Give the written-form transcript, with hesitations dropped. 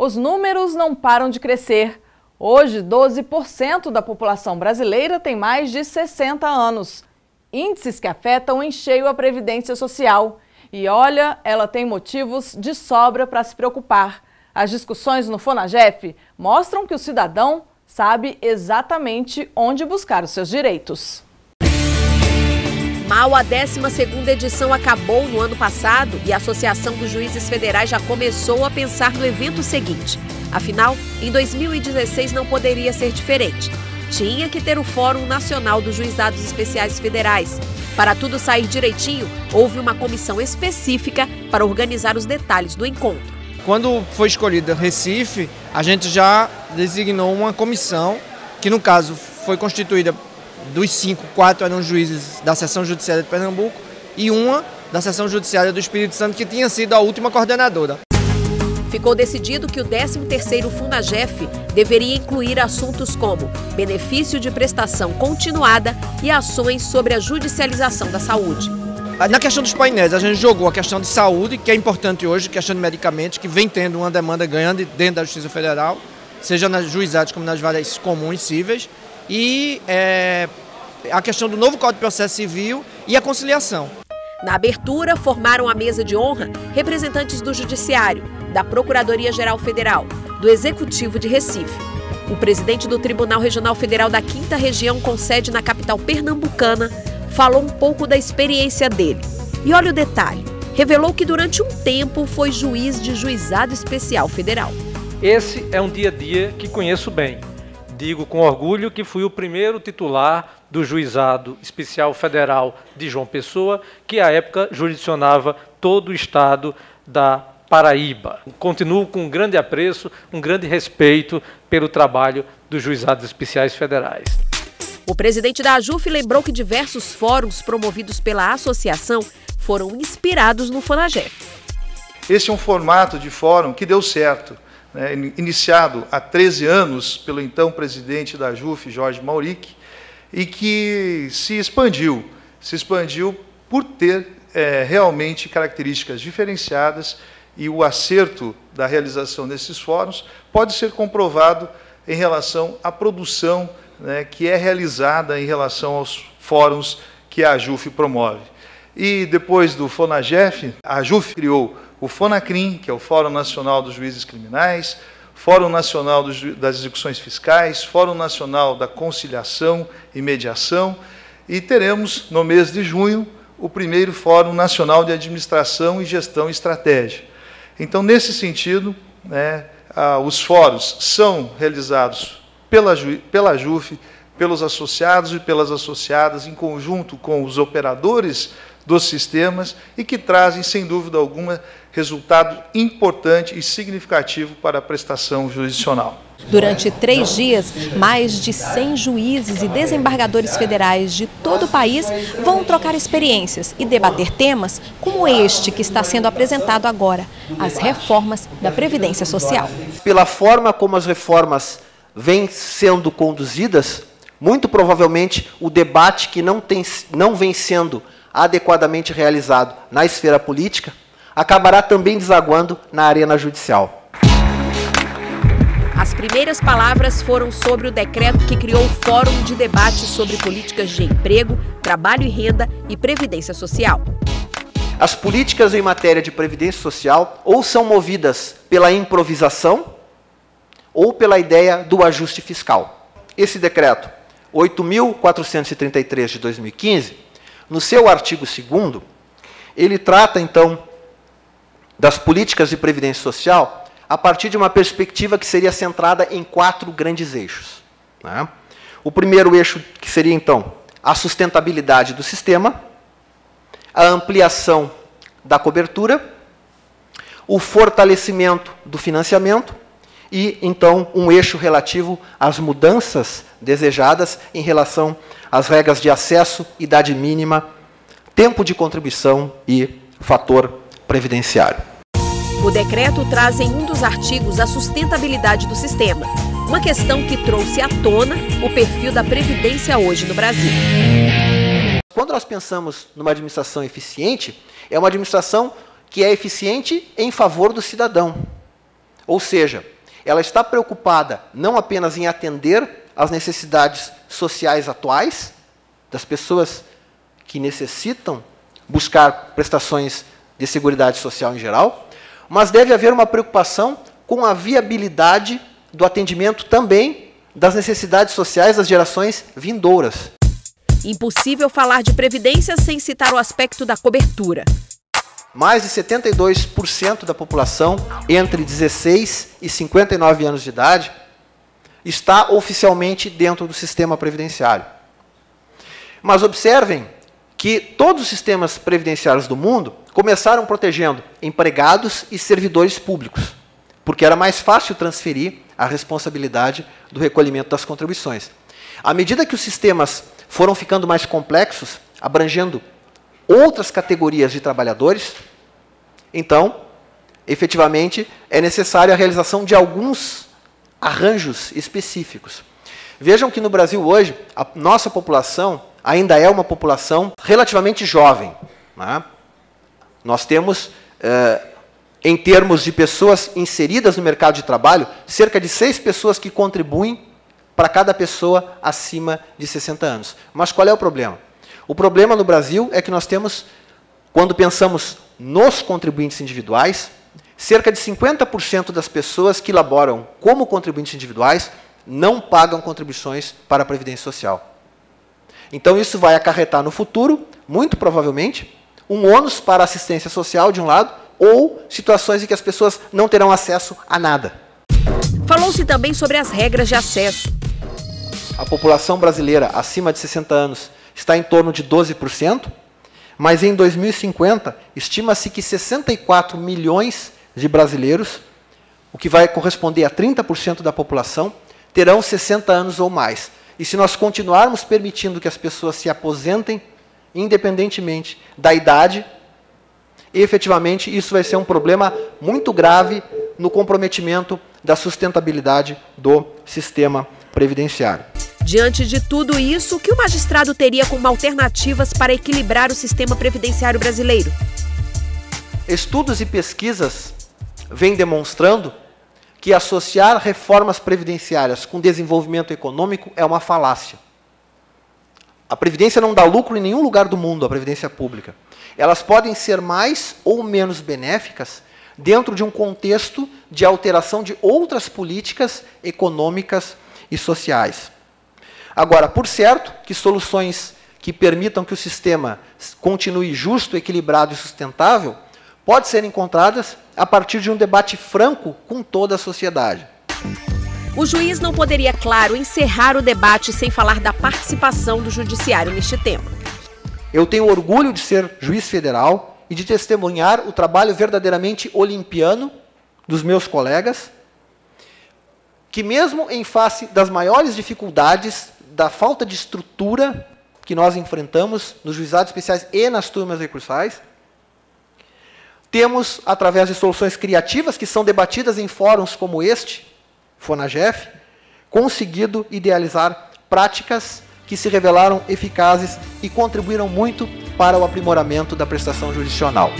Os números não param de crescer. Hoje, 12% da população brasileira tem mais de 60 anos. Índices que afetam em cheio a Previdência Social. E olha, ela tem motivos de sobra para se preocupar. As discussões no FONAGEF mostram que o cidadão sabe exatamente onde buscar os seus direitos. Mal a 12ª edição acabou no ano passado e a Associação dos Juízes Federais já começou a pensar no evento seguinte. Afinal, em 2016 não poderia ser diferente. Tinha que ter o Fórum Nacional dos Juizados Especiais Federais. Para tudo sair direitinho, houve uma comissão específica para organizar os detalhes do encontro. Quando foi escolhida Recife, a gente já designou uma comissão, que no caso foi constituída dos 5, 4 eram juízes da Seção Judiciária de Pernambuco e uma da Seção Judiciária do Espírito Santo, que tinha sido a última coordenadora. Ficou decidido que o 13º FONAGEF deveria incluir assuntos como benefício de prestação continuada e ações sobre a judicialização da saúde. Na questão dos painéis, a gente jogou a questão de saúde, que é importante hoje, questão de medicamentos, que vem tendo uma demanda grande dentro da Justiça Federal, seja nas juizados como nas várias comuns cíveis, e a questão do novo Código de Processo Civil e a conciliação. Na abertura, formaram a mesa de honra representantes do Judiciário, da Procuradoria-Geral Federal, do Executivo de Recife. O presidente do Tribunal Regional Federal da 5ª Região, com sede na capital pernambucana, falou um pouco da experiência dele. E olha o detalhe, revelou que durante um tempo foi juiz de Juizado Especial Federal. Esse é um dia a dia que conheço bem. Digo com orgulho que fui o primeiro titular do Juizado Especial Federal de João Pessoa, que à época jurisdicionava todo o estado da Paraíba. Continuo com um grande apreço, um grande respeito pelo trabalho dos Juizados Especiais Federais. O presidente da AJUF lembrou que diversos fóruns promovidos pela associação foram inspirados no FONAGEF. Esse é um formato de fórum que deu certo, né? Iniciado há 13 anos pelo então presidente da AJUF, Jorge Mauric, e que se expandiu por ter realmente características diferenciadas, e o acerto da realização desses fóruns pode ser comprovado em relação à produção, né, que é realizada em relação aos fóruns que a AJUF promove. E depois do FONAGEF, a AJUF criou o FONACRIM, que é o Fórum Nacional dos Juízes Criminais, Fórum Nacional das Execuções Fiscais, Fórum Nacional da Conciliação e Mediação, e teremos, no mês de junho, o primeiro Fórum Nacional de Administração e Gestão e Estratégia. Então, nesse sentido, né, os fóruns são realizados pela AJUF, pelos associados e pelas associadas, em conjunto com os operadores dos sistemas, e que trazem, sem dúvida alguma, resultado importante e significativo para a prestação jurisdicional. Durante 3 dias, mais de 100 juízes e desembargadores federais de todo o país vão trocar experiências e debater temas como este que está sendo apresentado agora, as reformas da Previdência Social. Pela forma como as reformas vêm sendo conduzidas, muito provavelmente o debate que não vem sendo adequadamente realizado na esfera política acabará também desaguando na arena judicial. As primeiras palavras foram sobre o decreto que criou o Fórum de Debate sobre Políticas de Emprego, Trabalho e Renda e Previdência Social. As políticas em matéria de previdência social ou são movidas pela improvisação ou pela ideia do ajuste fiscal. Esse decreto 8.433 de 2015, no seu artigo 2º, ele trata, então, das políticas de previdência social a partir de uma perspectiva que seria centrada em 4 grandes eixos, né? O primeiro eixo, que seria, então, a sustentabilidade do sistema, a ampliação da cobertura, o fortalecimento do financiamento e, então, um eixo relativo às mudanças desejadas em relação às regras de acesso, idade mínima, tempo de contribuição e fator previdenciário. O decreto traz em um dos artigos a sustentabilidade do sistema, uma questão que trouxe à tona o perfil da Previdência hoje no Brasil. Quando nós pensamos numa administração eficiente, é uma administração que é eficiente em favor do cidadão. Ou seja, ela está preocupada não apenas em atender às necessidades sociais atuais das pessoas que necessitam buscar prestações de seguridade social em geral, mas deve haver uma preocupação com a viabilidade do atendimento também das necessidades sociais das gerações vindouras. Impossível falar de previdência sem citar o aspecto da cobertura. Mais de 72% da população entre 16 e 59 anos de idade está oficialmente dentro do sistema previdenciário. Mas observem que todos os sistemas previdenciários do mundo começaram protegendo empregados e servidores públicos, porque era mais fácil transferir a responsabilidade do recolhimento das contribuições. À medida que os sistemas foram ficando mais complexos, abrangendo outras categorias de trabalhadores, então, efetivamente, é necessária a realização de alguns arranjos específicos. Vejam que no Brasil hoje, a nossa população ainda é uma população relativamente jovem, né? Nós temos, em termos de pessoas inseridas no mercado de trabalho, cerca de 6 pessoas que contribuem para cada pessoa acima de 60 anos. Mas qual é o problema? O problema no Brasil é que nós temos, quando pensamos nos contribuintes individuais, cerca de 50% das pessoas que laboram como contribuintes individuais não pagam contribuições para a Previdência Social. Então, isso vai acarretar no futuro, muito provavelmente, um ônus para a assistência social, de um lado, ou situações em que as pessoas não terão acesso a nada. Falou-se também sobre as regras de acesso. A população brasileira acima de 60 anos está em torno de 12%, mas em 2050, estima-se que 64 milhões de brasileiros, o que vai corresponder a 30% da população, terão 60 anos ou mais. E se nós continuarmos permitindo que as pessoas se aposentem, independentemente da idade, efetivamente isso vai ser um problema muito grave no comprometimento da sustentabilidade do sistema previdenciário. Diante de tudo isso, o que o magistrado teria como alternativas para equilibrar o sistema previdenciário brasileiro? Estudos e pesquisas vêm demonstrando que associar reformas previdenciárias com desenvolvimento econômico é uma falácia. A Previdência não dá lucro em nenhum lugar do mundo, a Previdência Pública. Elas podem ser mais ou menos benéficas dentro de um contexto de alteração de outras políticas econômicas e sociais. Agora, por certo, que soluções que permitam que o sistema continue justo, equilibrado e sustentável podem ser encontradas a partir de um debate franco com toda a sociedade. O juiz não poderia, claro, encerrar o debate sem falar da participação do judiciário neste tema. Eu tenho orgulho de ser juiz federal e de testemunhar o trabalho verdadeiramente olimpiano dos meus colegas, que mesmo em face das maiores dificuldades, da falta de estrutura que nós enfrentamos nos juizados especiais e nas turmas recursais, temos, através de soluções criativas que são debatidas em fóruns como este, FONAGEF, conseguido idealizar práticas que se revelaram eficazes e contribuíram muito para o aprimoramento da prestação jurisdicional.